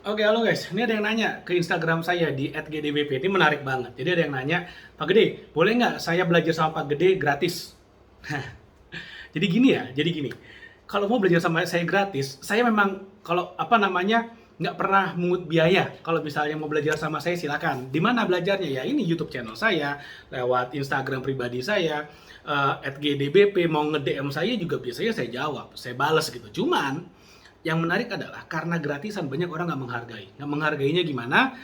Oke, halo guys. Ini ada yang nanya ke Instagram saya di @gdbp. Ini menarik banget. Jadi ada yang nanya, Pak Gede, boleh nggak saya belajar sama Pak Gede gratis? Jadi gini. Kalau mau belajar sama saya gratis, saya memang kalau apa namanya nggak pernah mungut biaya. Kalau misalnya mau belajar sama saya silakan. Di mana belajarnya? Ya ini YouTube channel saya, lewat Instagram pribadi saya, @gdbp. Mau nge-DM saya juga biasanya saya jawab, saya balas gitu. Cuman yang menarik adalah karena gratisan banyak orang nggak menghargai. Nggak menghargainya gimana?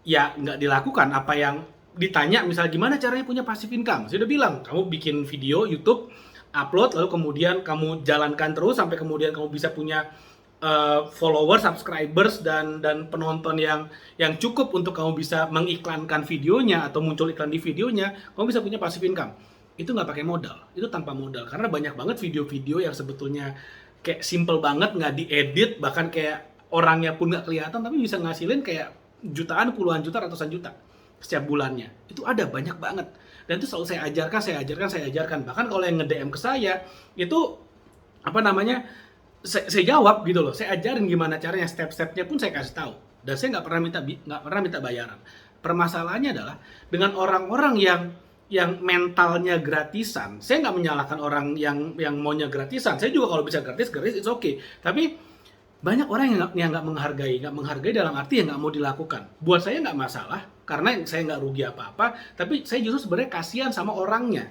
Ya nggak dilakukan apa yang ditanya, misalnya gimana caranya punya passive income. Saya udah bilang, kamu bikin video YouTube, upload, lalu kemudian kamu jalankan terus sampai kemudian kamu bisa punya followers, subscribers dan penonton yang cukup untuk kamu bisa mengiklankan videonya atau muncul iklan di videonya, kamu bisa punya passive income. Itu nggak pakai modal, itu tanpa modal. Karena banyak banget video-video yang sebetulnya kayak simple banget, nggak diedit, bahkan kayak orangnya pun nggak kelihatan, tapi bisa ngasilin kayak jutaan, puluhan juta, ratusan juta setiap bulannya. Itu ada banyak banget. Dan itu selalu saya ajarkan. Bahkan kalau yang nge-DM ke saya, itu apa namanya, saya jawab gitu loh. Saya ajarin gimana caranya, step-stepnya pun saya kasih tahu. Dan saya nggak pernah minta bayaran. Permasalahannya adalah dengan orang-orang yang mentalnya gratisan. Saya nggak menyalahkan orang yang maunya gratisan. Saya juga kalau bisa gratis, it's okay. Tapi banyak orang yang nggak menghargai dalam arti yang nggak mau dilakukan. Buat saya nggak masalah, karena saya nggak rugi apa-apa. Tapi saya justru sebenarnya kasihan sama orangnya.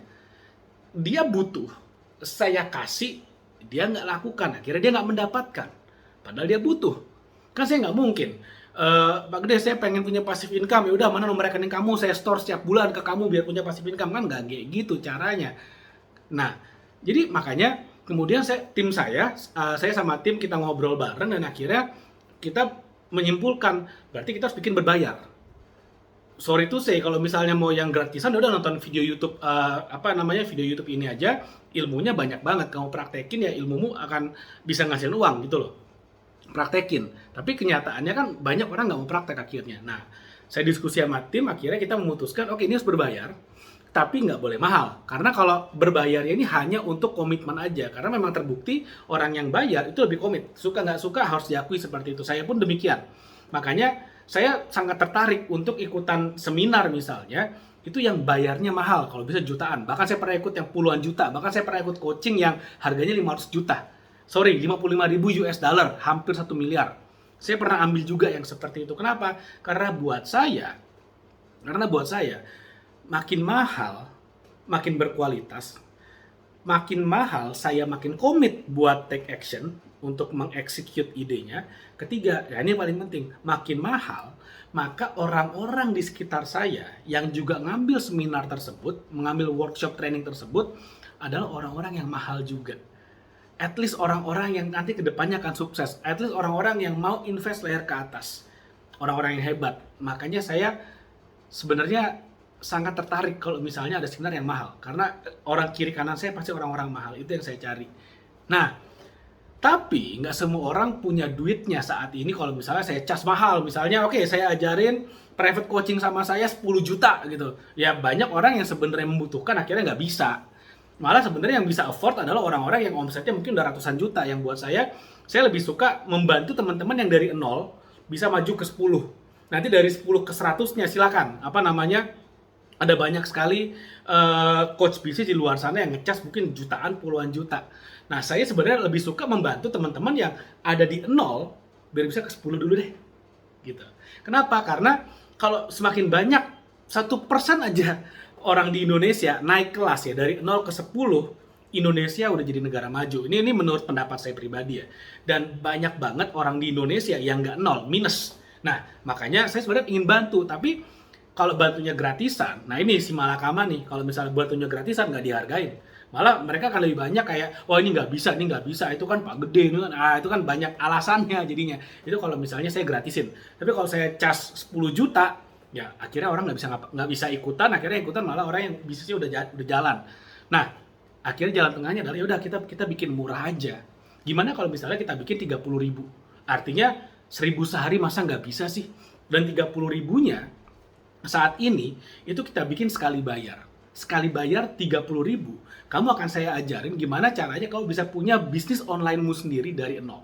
Dia butuh, saya kasih, dia nggak lakukan, akhirnya dia nggak mendapatkan. Padahal dia butuh. Kan saya nggak mungkin, Pak Gede saya pengen punya passive income, ya udah mana nomor rekening kamu, saya store setiap bulan ke kamu biar punya passive income. Kan nggak kayak gitu caranya. Nah, jadi makanya kemudian saya sama tim kita ngobrol bareng dan akhirnya kita menyimpulkan berarti kita harus bikin berbayar. Sorry to say, kalau misalnya mau yang gratisan udah nonton video YouTube, video YouTube ini aja, ilmunya banyak banget. Kamu praktekin ya ilmumu akan bisa ngasilin uang gitu loh. Praktekin. Tapi kenyataannya kan banyak orang nggak mau praktek akhirnya. Nah, saya diskusi sama tim, akhirnya kita memutuskan, oke, ini harus berbayar, tapi nggak boleh mahal. Karena kalau berbayar ini hanya untuk komitmen aja. Karena memang terbukti orang yang bayar itu lebih komit. Suka nggak suka harus diakui seperti itu. Saya pun demikian. Makanya saya sangat tertarik untuk ikutan seminar misalnya, itu yang bayarnya mahal, kalau bisa jutaan. Bahkan saya pernah ikut yang puluhan juta. Bahkan saya pernah ikut coaching yang harganya 500 juta. Sorry, 55.000 US dollar, hampir 1 miliar. Saya pernah ambil juga yang seperti itu. Kenapa? Karena buat saya makin mahal, makin berkualitas, makin mahal, saya makin komit buat take action untuk mengeksekut idenya. Ketiga, ya ini yang paling penting, makin mahal, maka orang-orang di sekitar saya yang juga ngambil seminar tersebut, mengambil workshop training tersebut, adalah orang-orang yang mahal juga. At least orang-orang yang nanti kedepannya akan sukses. At least orang-orang yang mau invest layar ke atas. Orang-orang yang hebat. Makanya saya sebenarnya sangat tertarik kalau misalnya ada seminar yang mahal. Karena orang kiri kanan saya pasti orang-orang mahal. Itu yang saya cari. Nah, tapi nggak semua orang punya duitnya saat ini kalau misalnya saya cas mahal. Misalnya, oke, saya ajarin private coaching sama saya 10 juta gitu. Ya banyak orang yang sebenarnya membutuhkan akhirnya nggak bisa. Malah sebenarnya yang bisa afford adalah orang-orang yang omsetnya mungkin udah ratusan juta. Yang buat saya lebih suka membantu teman-teman yang dari nol bisa maju ke 10. Nanti dari 10 ke 100-nya silakan. Apa namanya? Ada banyak sekali coach bisnis di luar sana yang ngecas mungkin jutaan, puluhan juta. Nah, saya sebenarnya lebih suka membantu teman-teman yang ada di nol biar bisa ke 10 dulu deh. Gitu. Kenapa? Karena kalau semakin banyak 1% aja orang di Indonesia naik kelas ya dari 0 ke 10, Indonesia udah jadi negara maju. Ini menurut pendapat saya pribadi ya. Dan banyak banget orang di Indonesia yang nggak nol, minus. Nah, makanya saya sebenarnya ingin bantu, tapi kalau bantunya gratisan, nah ini si malakama nih, kalau misalnya bantunya gratisan nggak dihargain. Malah mereka akan lebih banyak kayak, wah ini nggak bisa, itu kan Pak Gede, itu kan banyak alasannya jadinya. Itu kalau misalnya saya gratisin. Tapi kalau saya cas 10 juta, ya akhirnya orang nggak bisa ikutan, akhirnya ikutan malah orang yang bisnisnya udah jalan. Nah, akhirnya jalan tengahnya adalah yaudah kita bikin murah aja. Gimana kalau misalnya kita bikin 30.000? Artinya 1.000 sehari masa nggak bisa sih? Dan 30.000-nya saat ini itu kita bikin sekali bayar. Sekali bayar 30.000, kamu akan saya ajarin gimana caranya kamu bisa punya bisnis online-mu sendiri dari nol.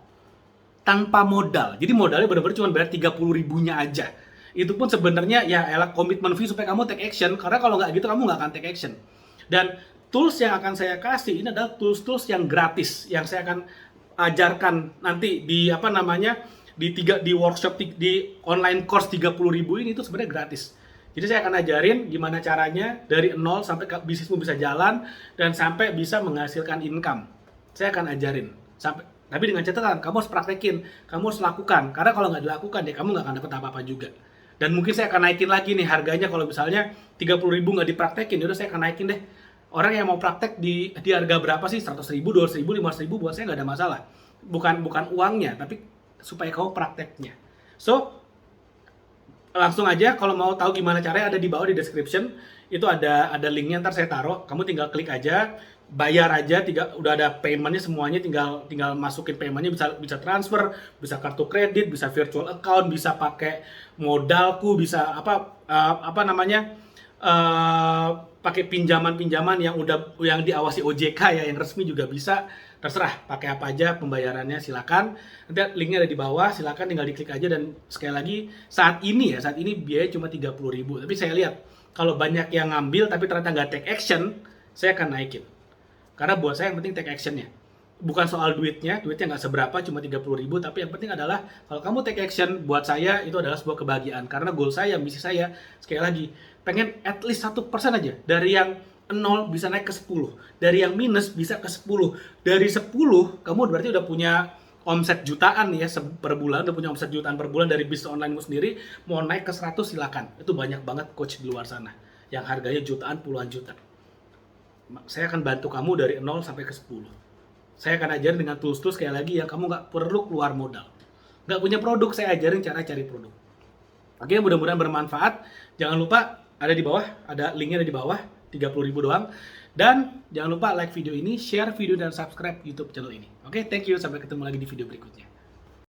tanpa modal. Jadi modalnya benar-benar cuma bayar 30 ribunya aja. Itu pun sebenarnya ya elah komitmen fee supaya kamu take action, karena kalau nggak gitu kamu nggak akan take action. Dan tools yang akan saya kasih ini adalah tools-tools yang gratis yang saya akan ajarkan nanti di di workshop di online course 30 ribu ini, itu sebenarnya gratis. Jadi saya akan ajarin gimana caranya dari nol sampai bisnismu bisa jalan dan sampai bisa menghasilkan income. Saya akan ajarin tapi dengan catatan kamu harus praktekin, kamu harus lakukan, karena kalau nggak dilakukan ya kamu nggak akan dapat apa-apa juga. Dan mungkin saya akan naikin lagi nih harganya, kalau misalnya 30 ribu nggak dipraktekin, yaudah saya akan naikin deh. Orang yang mau praktek di harga berapa sih? 100 ribu, 200 ribu, 500 ribu, buat saya nggak ada masalah. Bukan uangnya, tapi supaya kamu prakteknya. So, langsung aja kalau mau tahu gimana caranya, ada di bawah di description. Itu ada linknya, ntar saya taruh. Kamu tinggal klik aja, bayar aja, udah ada paymentnya semuanya, tinggal masukin paymentnya, bisa transfer, bisa kartu kredit, bisa virtual account, bisa pakai modalku, bisa pakai pinjaman yang diawasi OJK ya, yang resmi juga bisa. Terserah pakai apa aja pembayarannya, silakan. Nanti linknya ada di bawah, silakan tinggal diklik aja. Dan sekali lagi saat ini biaya cuma 30 ribu. Tapi saya lihat kalau banyak yang ngambil tapi ternyata nggak take action, saya akan naikin. Karena buat saya yang penting take actionnya. Bukan soal duitnya nggak seberapa, cuma 30 ribu. Tapi yang penting adalah kalau kamu take action, buat saya itu adalah sebuah kebahagiaan. Karena goal saya, misi saya, sekali lagi, pengen at least 1% aja. Dari yang 0 bisa naik ke 10. Dari yang minus bisa ke 10. Dari 10, kamu berarti udah punya omset jutaan ya per bulan, udah punya omset jutaan per bulan dari bisnis onlinemu sendiri. Mau naik ke 100 silakan. Itu banyak banget coach di luar sana yang harganya jutaan, puluhan juta. Saya akan bantu kamu dari 0 sampai ke 10. Saya akan ajarin dengan tools-tools sekali lagi yang kamu nggak perlu keluar modal. Nggak punya produk, saya ajarin cara cari produk. Oke, mudah-mudahan bermanfaat. Jangan lupa ada di bawah, ada linknya ada di bawah, 30 ribu doang. Dan jangan lupa like video ini, share video, dan subscribe YouTube channel ini. Oke, thank you. Sampai ketemu lagi di video berikutnya.